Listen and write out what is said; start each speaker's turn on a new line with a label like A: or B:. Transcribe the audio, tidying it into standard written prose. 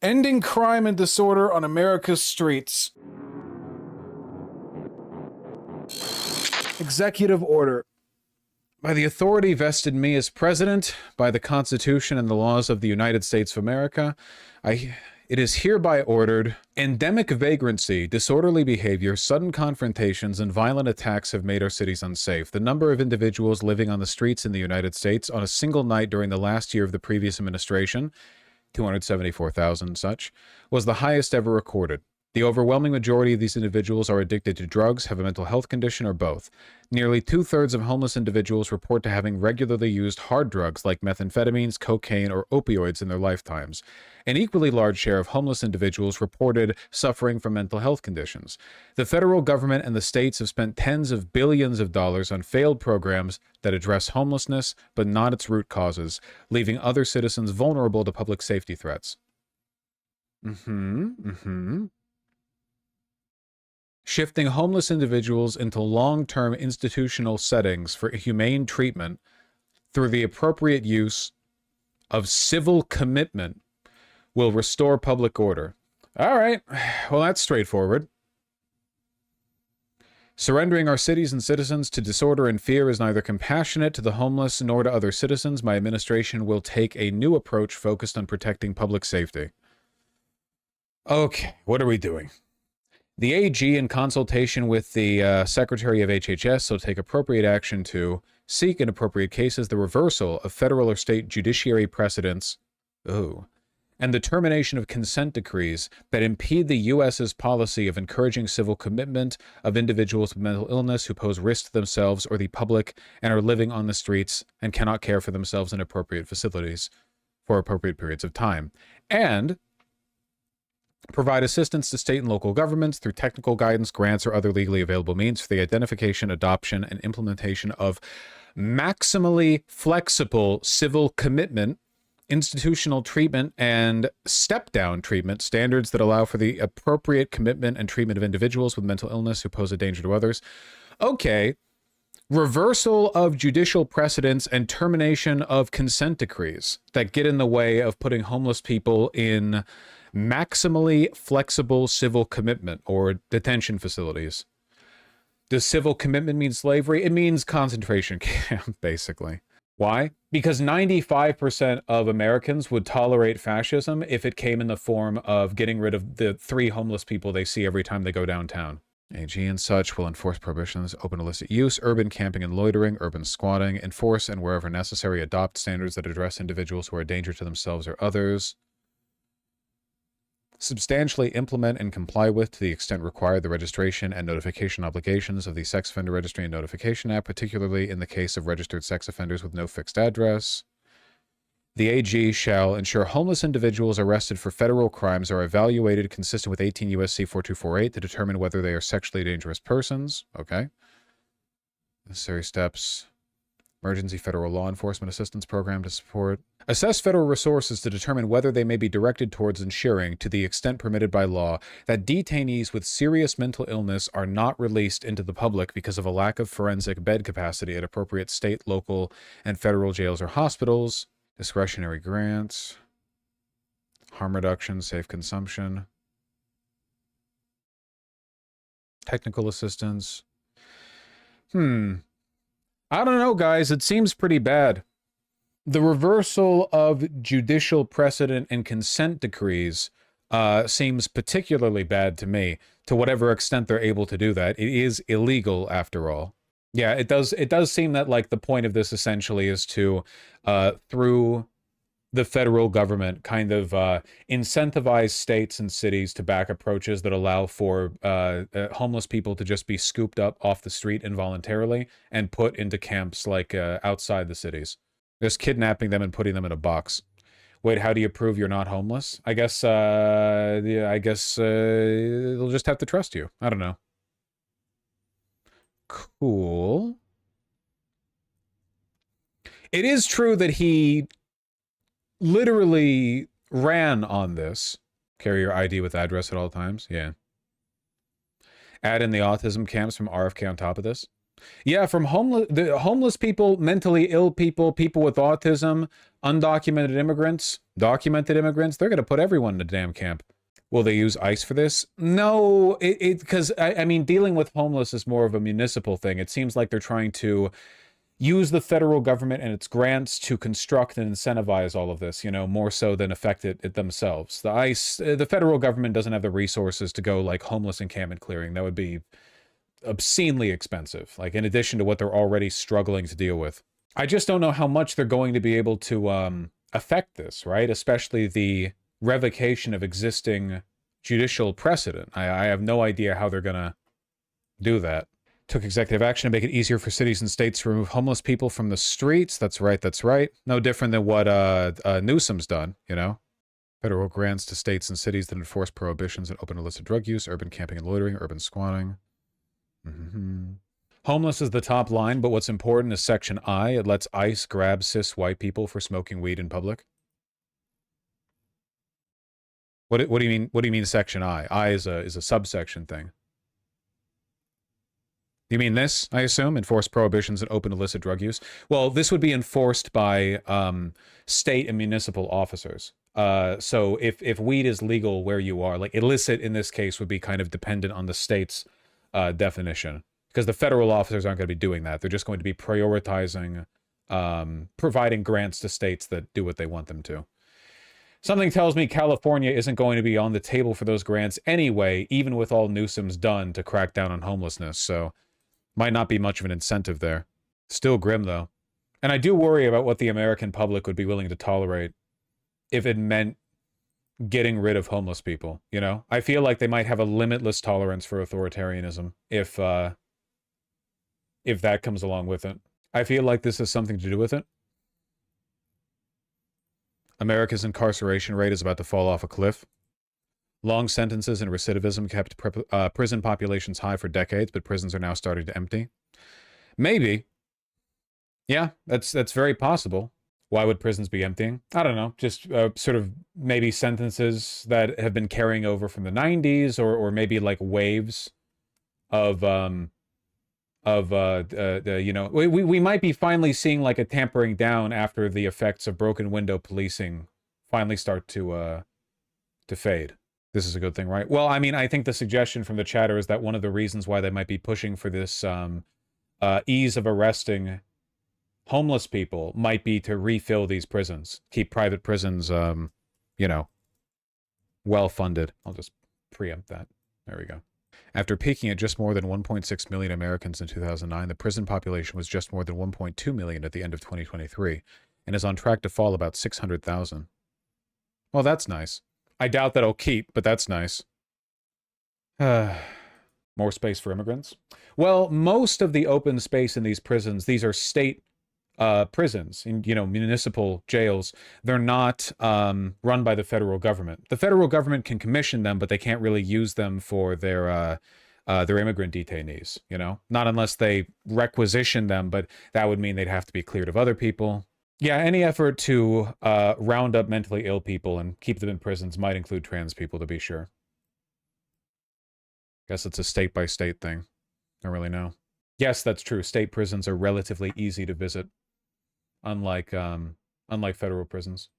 A: Ending crime and disorder on America's streets. Executive order. By the authority vested in me as president, by the Constitution and the laws of the United States of America, it is hereby ordered: endemic vagrancy, disorderly behavior, sudden confrontations, and violent attacks have made our cities unsafe. The number of individuals living on the streets in the United States on a single night during the last year of the previous administration, 274,000 such, was the highest ever recorded. The overwhelming majority of these individuals are addicted to drugs, have a mental health condition, or both. Nearly two-thirds of homeless individuals report to having regularly used hard drugs like methamphetamines, cocaine, or opioids in their lifetimes. An equally large share of homeless individuals reported suffering from mental health conditions. The federal government and the states have spent tens of billions of dollars on failed programs that address homelessness, but not its root causes, leaving other citizens vulnerable to public safety threats. Shifting homeless individuals into long-term institutional settings for humane treatment through the appropriate use of civil commitment will restore public order. All right, well, that's straightforward. Surrendering our cities and citizens to disorder and fear is neither compassionate to the homeless nor to other citizens. My administration will take a new approach focused on protecting public safety. Okay, what are we doing? The AG, in consultation with the Secretary of HHS, will take appropriate action to seek, in appropriate cases, the reversal of federal or state judiciary precedents, and the termination of consent decrees that impede the U.S.'s policy of encouraging civil commitment of individuals with mental illness who pose risk to themselves or the public and are living on the streets and cannot care for themselves in appropriate facilities for appropriate periods of time, and provide assistance to state and local governments through technical guidance, grants, or other legally available means for the identification, adoption, and implementation of maximally flexible civil commitment, institutional treatment, and step-down treatment standards that allow for the appropriate commitment and treatment of individuals with mental illness who pose a danger to others. Okay. Reversal of judicial precedents and termination of consent decrees that get in the way of putting homeless people in maximally flexible civil commitment or detention facilities. Does civil commitment mean slavery? It means concentration camp, basically. Why? Because 95% of Americans would tolerate fascism if it came in the form of getting rid of the 3 homeless people they see every time they go downtown. AG and such will enforce prohibitions, open illicit use, urban camping and loitering, urban squatting, enforce and wherever necessary adopt standards that address individuals who are a danger to themselves or others. Substantially implement and comply with, to the extent required, the registration and notification obligations of the Sex Offender Registry and Notification Act, particularly in the case of registered sex offenders with no fixed address. The AG shall ensure homeless individuals arrested for federal crimes are evaluated consistent with 18 U.S.C. 4248 to determine whether they are sexually dangerous persons. Okay. Necessary steps. Emergency federal law enforcement assistance program to support. Assess federal resources to determine whether they may be directed towards ensuring, to the extent permitted by law, that detainees with serious mental illness are not released into the public because of a lack of forensic bed capacity at appropriate state, local, and federal jails or hospitals. Discretionary grants. Harm reduction, safe consumption. Technical assistance. I don't know, guys. It seems pretty bad. The reversal of judicial precedent and consent decrees seems particularly bad to me, to whatever extent they're able to do that. It is illegal, after all. Yeah, it does seem that, like, the point of this essentially is to, through the federal government, kind of incentivize states and cities to back approaches that allow for homeless people to just be scooped up off the street involuntarily and put into camps, like, outside the cities. Just kidnapping them and putting them in a box. Wait, how do you prove you're not homeless? I guess they'll just have to trust you. I don't know. Cool. It is true that he literally ran on this. Carry your ID with address at all times. Yeah. Add in the autism camps from RFK on top of this. Yeah, from homeless people, mentally ill people, people with autism, undocumented immigrants, documented immigrants, they're going to put everyone in a damn camp. Will they use ICE for this? No, because I mean, dealing with homeless is more of a municipal thing. It seems like they're trying to use the federal government and its grants to construct and incentivize all of this, you know, more so than affect it themselves. The ICE, the federal government doesn't have the resources to go like homeless encampment clearing. That would be obscenely expensive, like in addition to what they're already struggling to deal with. I just don't know how much they're going to be able to affect this, right? Especially the revocation of existing judicial precedent. I have no idea how they're going to do that. Took executive action to make it easier for cities and states to remove homeless people from the streets. That's right, that's right. No different than what Newsom's done, you know? Federal grants to states and cities that enforce prohibitions on open illicit drug use, urban camping and loitering, urban squatting. Homeless is the top line, but what's important is Section I. It lets ICE grab cis white people for smoking weed in public. What do you mean? What do you mean Section I? I is a subsection thing. You mean this, I assume? Enforce prohibitions on open illicit drug use? Well, this would be enforced by state and municipal officers. So if weed is legal where you are, like illicit in this case would be kind of dependent on the state's definition. Because the federal officers aren't going to be doing that. They're just going to be prioritizing, providing grants to states that do what they want them to. Something tells me California isn't going to be on the table for those grants anyway, even with all Newsom's done to crack down on homelessness. So might not be much of an incentive there. Still grim, though. And I do worry about what the American public would be willing to tolerate if it meant getting rid of homeless people, you know? I feel like they might have a limitless tolerance for authoritarianism if that comes along with it. I feel like this has something to do with it. America's incarceration rate is about to fall off a cliff. Long sentences and recidivism kept prison populations high for decades, but prisons are now starting to empty. Maybe. Yeah, that's very possible. Why would prisons be emptying? I don't know. Just sort of maybe sentences that have been carrying over from the 90s, or maybe like waves of you know, we might be finally seeing like a tampering down after the effects of broken window policing finally start to fade. This is a good thing, right? Well, I mean, I think the suggestion from the chatter is that one of the reasons why they might be pushing for this ease of arresting homeless people might be to refill these prisons, keep private prisons, you know, well funded. I'll just preempt that. There we go. After peaking at just more than 1.6 million Americans in 2009, the prison population was just more than 1.2 million at the end of 2023, and is on track to fall about 600,000. Well, that's nice. I doubt that'll keep, but that's nice. More space for immigrants? Well, most of the open space in these prisons, these are state prisons, in, you know, municipal jails. They're not run by the federal government. The federal government can commission them, but they can't really use them for their immigrant detainees, you know? Not unless they requisition them, but that would mean they'd have to be cleared of other people. Yeah, any effort to round up mentally ill people and keep them in prisons might include trans people, to be sure. Guess it's a state-by-state thing. I don't really know. Yes, that's true. State prisons are relatively easy to visit, unlike federal prisons.